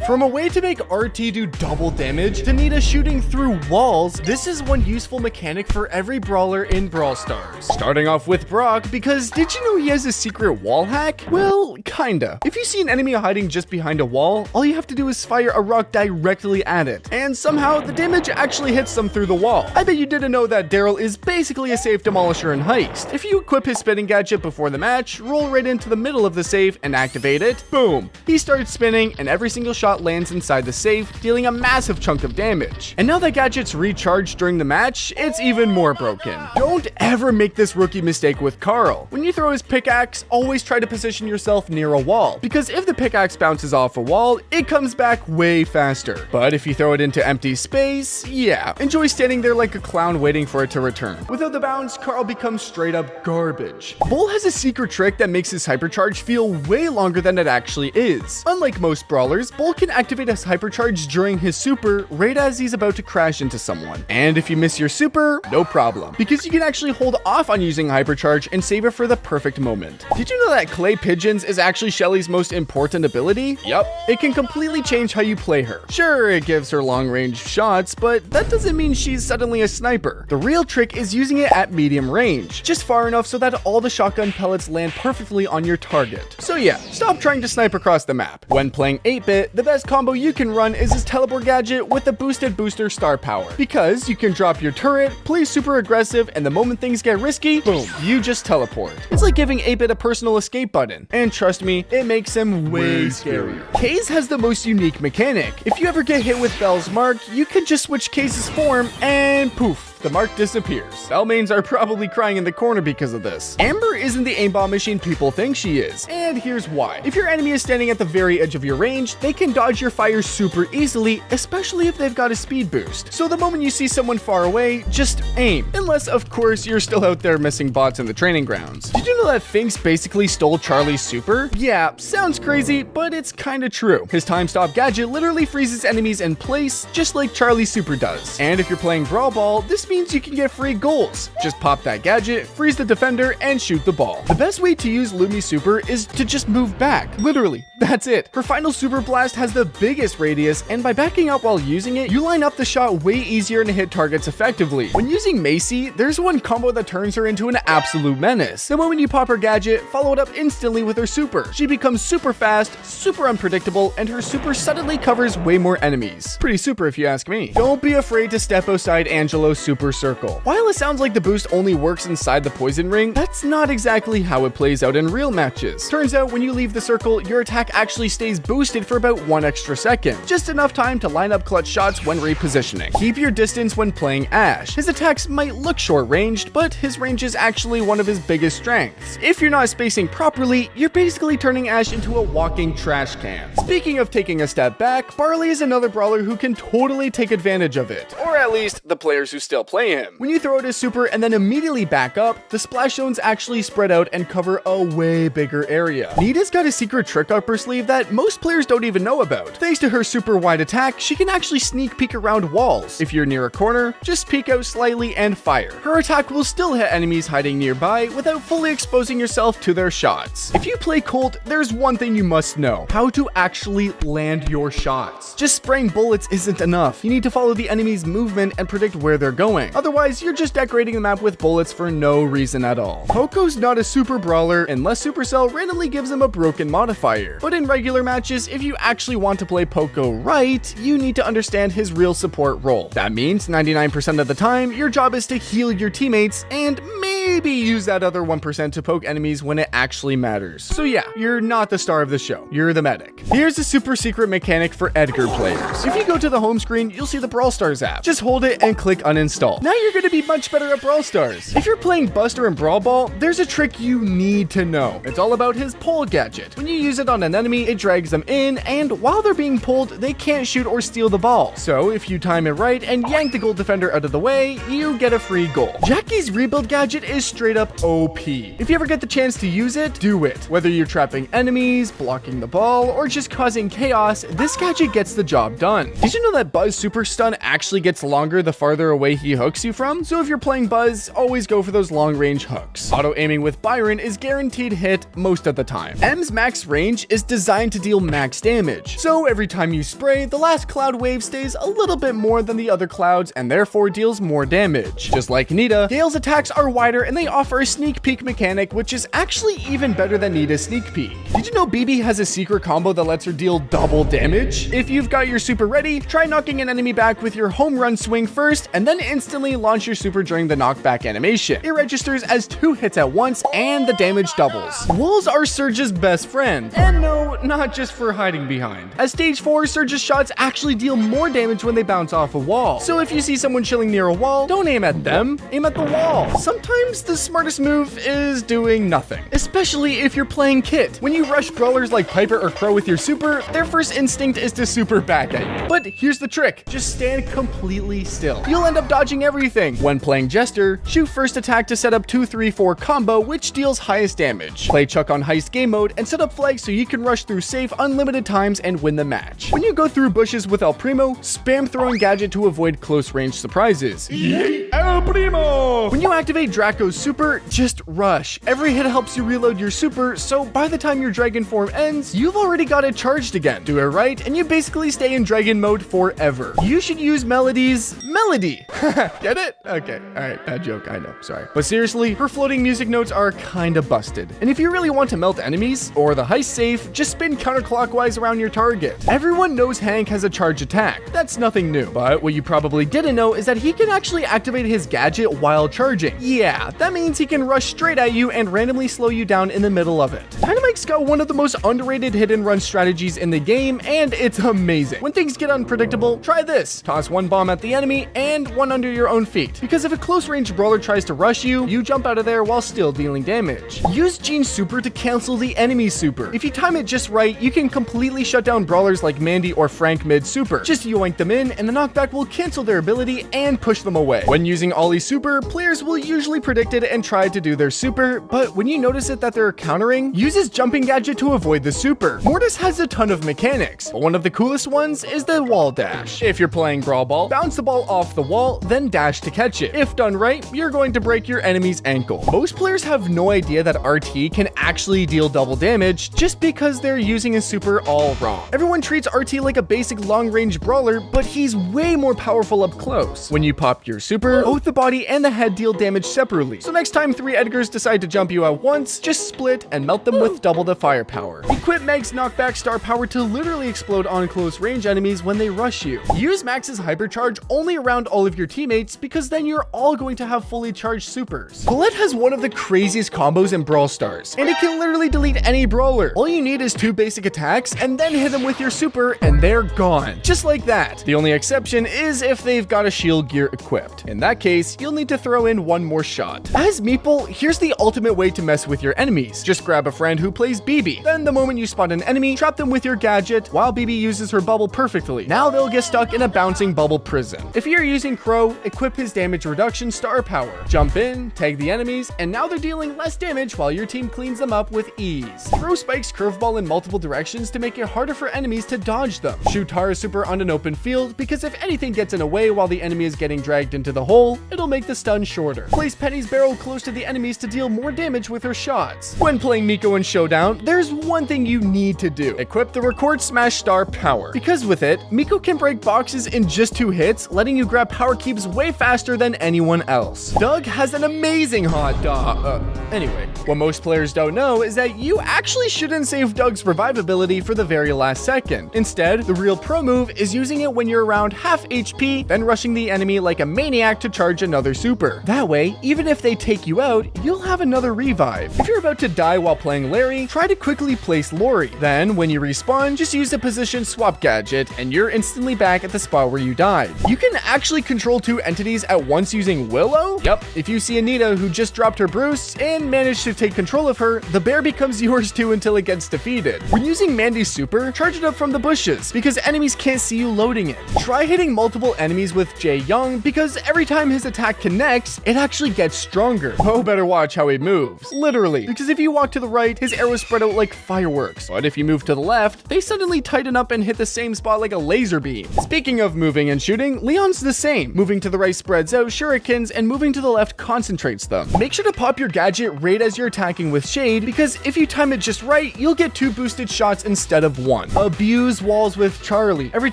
From a way to make RT do double damage to Nita shooting through walls, this is one useful mechanic for every brawler in Brawl Stars. Starting off with Brock, because did you know he has a secret wall hack? Well, kinda. If you see an enemy hiding just behind a wall, all you have to do is fire a rock directly at it, and somehow the damage actually hits them through the wall. I bet you didn't know that Daryl is basically a safe demolisher in Heist. If you equip his spinning gadget before the match, roll right into the middle of the safe and activate it, boom, he starts spinning and every single shot lands inside the safe, dealing a massive chunk of damage. And now that gadget's recharged during the match, it's even more broken. Don't ever make this rookie mistake with Carl. When you throw his pickaxe, always try to position yourself near a wall, because if the pickaxe bounces off a wall, it comes back way faster. But if you throw it into empty space, yeah, enjoy standing there like a clown waiting for it to return. Without the bounce, Carl becomes straight up garbage. Bull has a secret trick that makes his hypercharge feel way longer than it actually is. Unlike most brawlers, Bull can activate his hypercharge during his super right as he's about to crash into someone. And if you miss your super, no problem, because you can actually hold off on using hypercharge and save it for the perfect moment. Did you know that Clay Pigeons is actually Shelly's most important ability? Yup, it can completely change how you play her. Sure, it gives her long range shots, but that doesn't mean she's suddenly a sniper. The real trick is using it at medium range, just far enough so that all the shotgun pellets land perfectly on your target. So yeah, stop trying to snipe across the map. When playing 8-bit, the best combo you can run is his teleport gadget with the boosted booster star power, because you can drop your turret, play super aggressive, and the moment things get risky, boom, you just teleport. It's like giving 8-bit a personal escape button, and trust me, it makes him way scarier. Kaze has the most unique mechanic. If you ever get hit with Bell's mark, you could just switch Kaze's form and poof, the mark disappears. Bellmains are probably crying in the corner because of this. Amber isn't the aimbot machine people think she is, and here's why. If your enemy is standing at the very edge of your range, they can dodge your fire super easily, especially if they've got a speed boost. So the moment you see someone far away, just aim. Unless, of course, you're still out there missing bots in the training grounds. Did you know that Finks basically stole Charlie's super? Yeah, sounds crazy, but it's kinda true. His time stop gadget literally freezes enemies in place, just like Charlie's super does. And if you're playing Brawl Ball, this means you can get free goals. Just pop that gadget, freeze the defender, and shoot the ball. The best way to use Lumi's super is to just move back. Literally, that's it. Her final super blast has the biggest radius, and by backing up while using it, you line up the shot way easier and hit targets effectively. When using Macy, there's one combo that turns her into an absolute menace. The moment you pop her gadget, follow it up instantly with her super. She becomes super fast, super unpredictable, and her super suddenly covers way more enemies. Pretty super if you ask me. Don't be afraid to step outside Angelo's super circle. While it sounds like the boost only works inside the poison ring, that's not exactly how it plays out in real matches. Turns out when you leave the circle, your attack actually stays boosted for about 1 extra second, just enough time to line up clutch shots when repositioning. Keep your distance when playing Ash. His attacks might look short-ranged, but his range is actually one of his biggest strengths. If you're not spacing properly, you're basically turning Ash into a walking trash can. Speaking of taking a step back, Barley is another brawler who can totally take advantage of it, or at least the players who still play him. When you throw out his super and then immediately back up, the splash zones actually spread out and cover a way bigger area. Nita's got a secret trick up her sleeve that most players don't even know about. Thanks to her super wide attack, she can actually sneak peek around walls. If you're near a corner, just peek out slightly and fire. Her attack will still hit enemies hiding nearby without fully exposing yourself to their shots. If you play Colt, there's one thing you must know: how to actually land your shots. Just spraying bullets isn't enough. You need to follow the enemy's movement and predict where they're going. Otherwise, you're just decorating the map with bullets for no reason at all. Poco's not a super brawler unless Supercell randomly gives him a broken modifier. But in regular matches, if you actually want to play Poco right, you need to understand his real support role. That means 99% of the time, your job is to heal your teammates and maybe use that other 1% to poke enemies when it actually matters. So yeah, you're not the star of the show, you're the medic. Here's a super secret mechanic for Edgar players. If you go to the home screen, you'll see the Brawl Stars app. Just hold it and click uninstall. Now you're gonna be much better at Brawl Stars. If you're playing Buster and Brawl Ball, there's a trick you need to know. It's all about his pull gadget. When you use it on an enemy, it drags them in, and while they're being pulled, they can't shoot or steal the ball. So if you time it right and yank the goal defender out of the way, you get a free goal. Jackie's rebuild gadget is straight up OP. If you ever get the chance to use it, do it. Whether you're trapping enemies, blocking the ball, or just causing chaos, this gadget gets the job done. Did you know that Buzz super stun actually gets longer the farther away he hooks you from, so if you're playing Buzz, always go for those long-range hooks. Auto-aiming with Byron is guaranteed hit most of the time. M's max range is designed to deal max damage, so every time you spray, the last cloud wave stays a little bit more than the other clouds and therefore deals more damage. Just like Nita, Gale's attacks are wider and they offer a sneak peek mechanic, which is actually even better than Nita's sneak peek. Did you know BB has a secret combo that lets her deal double damage? If you've got your super ready, try knocking an enemy back with your home run swing first and then instantly launch your super during the knockback animation. It registers as 2 hits at once and the damage doubles. Walls are Surge's best friend, and no, not just for hiding behind. As stage 4, Surge's shots actually deal more damage when they bounce off a wall. So if you see someone chilling near a wall, don't aim at them, aim at the wall. Sometimes the smartest move is doing nothing, especially if you're playing Kit. When you rush brawlers like Piper or Crow with your super, their first instinct is to super back at you. But here's the trick, just stand completely still. You'll end up dodging everything. When playing Jester, shoot first attack to set up 2-3-4 combo, which deals highest damage. Play Chuck on Heist game mode and set up flags so you can rush through safe unlimited times and win the match. When you go through bushes with El Primo, spam throwing gadget to avoid close range surprises. Yay, El Primo! When you activate Draco's super, just rush. Every hit helps you reload your super, so by the time your dragon form ends, you've already got it charged again. Do it right, and you basically stay in dragon mode forever. You should use Melody's melody. Get it? Okay, alright, bad joke, I know, sorry. But seriously, her floating music notes are kinda busted. And if you really want to melt enemies, or the heist safe, just spin counterclockwise around your target. Everyone knows Hank has a charge attack. That's nothing new. But what you probably didn't know is that he can actually activate his gadget while charging. Yeah, that means he can rush straight at you and randomly slow you down in the middle of it. Dynamite's got one of the most underrated hit and run strategies in the game, and it's amazing. When things get unpredictable, try this. Toss one bomb at the enemy and one under your own feet. Because if a close range brawler tries to rush you, you jump out of there while still dealing damage. Use Jean's super to cancel the enemy's super. If you time it just right, you can completely shut down brawlers like Mandy or Frank mid super. Just yoink them in and the knockback will cancel their ability and push them away. When using Ollie's super, players will usually predict it and try to do their super, but when you notice it that they're countering, use his jumping gadget to avoid the super. Mortis has a ton of mechanics, but one of the coolest ones is the wall dash. If you're playing Brawl Ball, bounce the ball off the wall, then dash to catch it. If done right, you're going to break your enemy's ankle. Most players have no idea that RT can actually deal double damage just because they're using his super all wrong. Everyone treats RT like a basic long-range brawler, but he's way more powerful up close. When you pop your super, both the body and the head deal damage separately. So next time 3 Edgars decide to jump you at once, just split and melt them with double the firepower. Equip Meg's knockback star power to literally explode on close range enemies when they rush you. Use Max's hypercharge only around all of your teammates because then you're all going to have fully charged supers. Colette has one of the craziest combos in Brawl Stars, and it can literally delete any brawler. All you need is 2 basic attacks and then hit them with your super and they're gone. Just like that. The only exception is if they've got a shield gear equipped. In that case, you'll need to throw in one more shot. As Meeple, here's the ultimate way to mess with your enemies. Just grab a friend who plays BB. Then the moment you spot an enemy, trap them with your gadget while BB uses her bubble perfectly. Now they'll get stuck in a bouncing bubble prison. If you're using Crow, equip his damage reduction star power. Jump in, tag the enemies, and now they're dealing less damage while your team cleans them up with ease. Throw Spike's curveball in multiple directions to make it harder for enemies to dodge them. Shoot Tara's super on an open field because if anything gets in the way while the enemy is getting dragged into the hole, it'll make the stun shorter. Place Penny's barrel close to the enemies to deal more damage with her shots. When playing Miko in Showdown, there's one thing you need to do. Equip the record smash star power. Because with it, Miko can break boxes in just 2 hits, letting you grab power keeps way faster than anyone else. Doug has an amazing hot dog. Anyway, what most players don't know is that you actually shouldn't save Doug's revive ability for the very last second. Instead, the real pro move is using it when you're around half HP, then rushing the enemy like a maniac to charge another super. That way, even if they take you out, you'll have another revive. If you're about to die while playing Larry, try to quickly place Lori. Then, when you respawn, just use the position swap gadget, and you're instantly back at the spot where you died. You can actually control 2 entities at once using Willow? Yep, if you see Anita who just dropped her Bruce and managed to take control of her, the bear becomes yours too until it gets defeated. When using Mandy's super, charge it up from the bushes, because enemies can't see you loading it. Try hitting multiple enemies with Jae Young, because every time time his attack connects, it actually gets stronger. Oh, better watch how he moves. Literally, because if you walk to the right, his arrows spread out like fireworks. But if you move to the left, they suddenly tighten up and hit the same spot like a laser beam. Speaking of moving and shooting, Leon's the same. Moving to the right spreads out shurikens, and moving to the left concentrates them. Make sure to pop your gadget right as you're attacking with shade, because if you time it just right, you'll get 2 boosted shots instead of 1. Abuse walls with Charlie. Every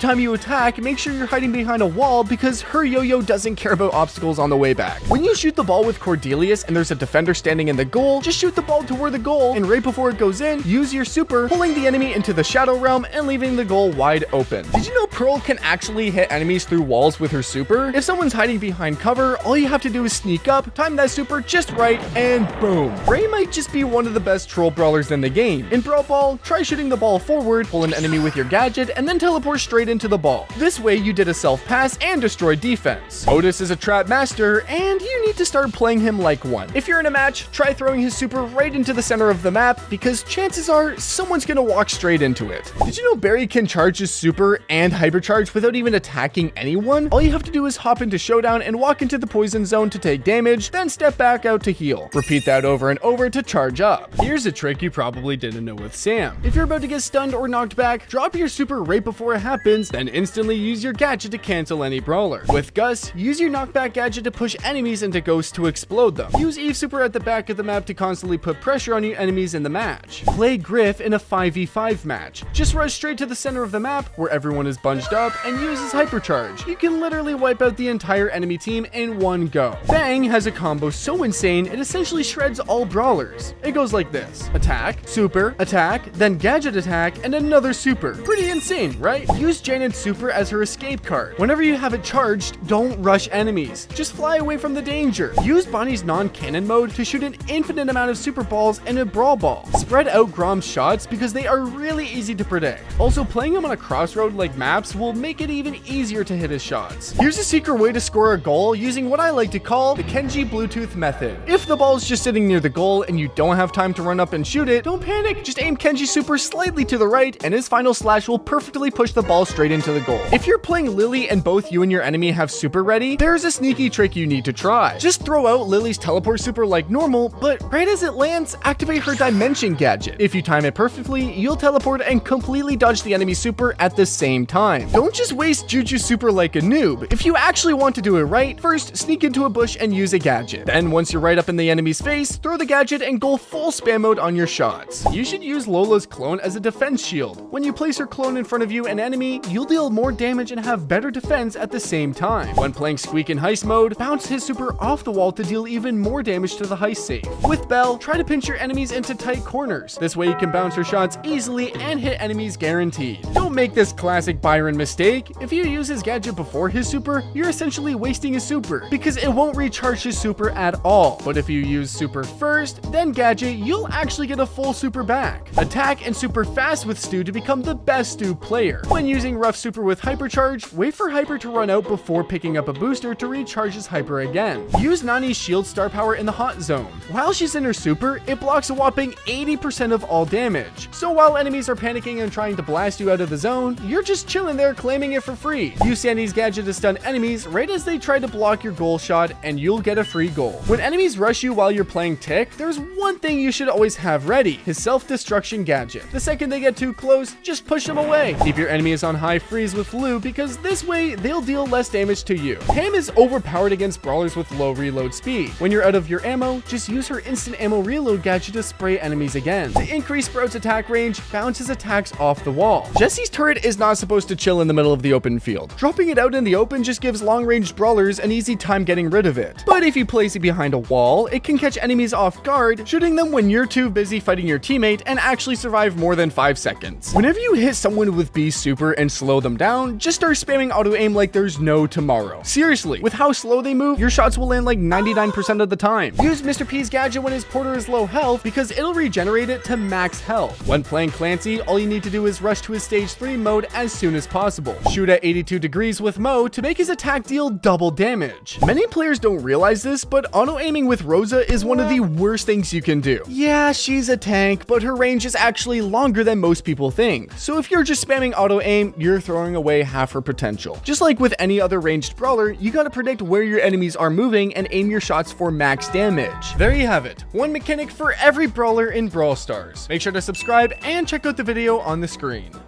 time you attack, make sure you're hiding behind a wall because her yo-yo doesn't care about obstacles on the way back. When you shoot the ball with Cordelius and there's a defender standing in the goal, just shoot the ball toward the goal, and right before it goes in, use your super, pulling the enemy into the shadow realm and leaving the goal wide open. Did you know Pearl can actually hit enemies through walls with her super? If someone's hiding behind cover, all you have to do is sneak up, time that super just right, and boom. Ray might just be one of the best troll brawlers in the game. In Brawl Ball, try shooting the ball forward, pull an enemy with your gadget, and then teleport straight into the ball. This way you did a self-pass and destroyed defense. Otis is a trap master, and you need to start playing him like one. If you're in a match, try throwing his super right into the center of the map, because chances are someone's gonna walk straight into it. Did you know Barry can charge his super and hypercharge without even attacking anyone? All you have to do is hop into Showdown and walk into the poison zone to take damage, then step back out to heal. Repeat that over and over to charge up. Here's a trick you probably didn't know with Sam. If you're about to get stunned or knocked back, drop your super right before it happens, then instantly use your gadget to cancel any brawler. With Gus, use your knockback gadget to push enemies into ghosts to explode them. Use Eve super at the back of the map to constantly put pressure on your enemies in the match. Play Griff in a 5v5 match. Just rush straight to the center of the map where everyone is bunched up and use his hypercharge. You can literally wipe out the entire enemy team in one go. Bang has a combo so insane it essentially shreds all brawlers. It goes like this: attack, super, attack, then gadget attack, and another super. Pretty insane, right? Use Janet's super as her escape card. Whenever you have it charged, don't rush enemies. Just fly away from the danger. Use Bonnie's non-cannon mode to shoot an infinite amount of super balls in a brawl ball. Spread out Grom's shots because they are really easy to predict. Also, playing him on a crossroad like maps will make it even easier to hit his shots. Here's a secret way to score a goal using what I like to call the Kenji Bluetooth method. If the ball's just sitting near the goal and you don't have time to run up and shoot it, don't panic. Just aim Kenji super slightly to the right and his final slash will perfectly push the ball straight into the goal. If you're playing Lily and both you and your enemy have super ready, there's a sneaky trick you need to try. Just throw out Lily's teleport super like normal, but right as it lands, activate her dimension gadget. If you time it perfectly, you'll teleport and completely dodge the enemy super at the same time. Don't just waste Juju super like a noob. If you actually want to do it right, first sneak into a bush and use a gadget. Then once you're right up in the enemy's face, throw the gadget and go full spam mode on your shots. You should use Lola's clone as a defense shield. When you place her clone in front of you and enemy, you'll deal more damage and have better defense at the same time. When playing Squeak in heist mode, bounce his super off the wall to deal even more damage to the heist safe. With Belle, try to pinch your enemies into tight corners. This way you can bounce her shots easily and hit enemies guaranteed. Don't make this classic Byron mistake. If you use his gadget before his super, you're essentially wasting his super because it won't recharge his super at all. But if you use super first, then gadget, you'll actually get a full super back. Attack and super fast with Stu to become the best Stu player. When using rough super with hypercharge, wait for hyper to run out before picking up a booster to recharge his hyper again. Use Nani's shield star power in the hot zone. While she's in her super, it blocks a whopping 80% of all damage. So while enemies are panicking and trying to blast you out of the zone, you're just chilling there claiming it for free. Use Sandy's gadget to stun enemies right as they try to block your goal shot and you'll get a free goal. When enemies rush you while you're playing Tick, there's one thing you should always have ready: his self-destruction gadget. The second they get too close, just push them away. Keep your enemies on high freeze with Lou because this way they'll deal less damage to you. Pam is overpowered against brawlers with low reload speed. When you're out of your ammo, just use her instant ammo reload gadget to spray enemies again. To increase Sprout's attack range, bounce his attacks off the wall. Jesse's turret is not supposed to chill in the middle of the open field. Dropping it out in the open just gives long-range brawlers an easy time getting rid of it. But if you place it behind a wall, it can catch enemies off guard, shooting them when you're too busy fighting your teammate and actually survive more than 5 seconds. Whenever you hit someone with B's super and slow them down, just start spamming auto-aim like there's no tomorrow. Seriously, with how slow they move, your shots will land like 99% of the time. Use Mr. P's gadget when his porter is low health because it'll regenerate it to max health. When playing Clancy, all you need to do is rush to his stage 3 mode as soon as possible. Shoot at 82 degrees with Mo to make his attack deal double damage. Many players don't realize this, but auto-aiming with Rosa is one of the worst things you can do. Yeah, she's a tank, but her range is actually longer than most people think. So if you're just spamming auto-aim, you're throwing away half her potential. Just like with any other ranged brawler, you gotta predict where your enemies are moving and aim your shots for max damage. There you have it, one mechanic for every brawler in Brawl Stars. Make sure to subscribe and check out the video on the screen.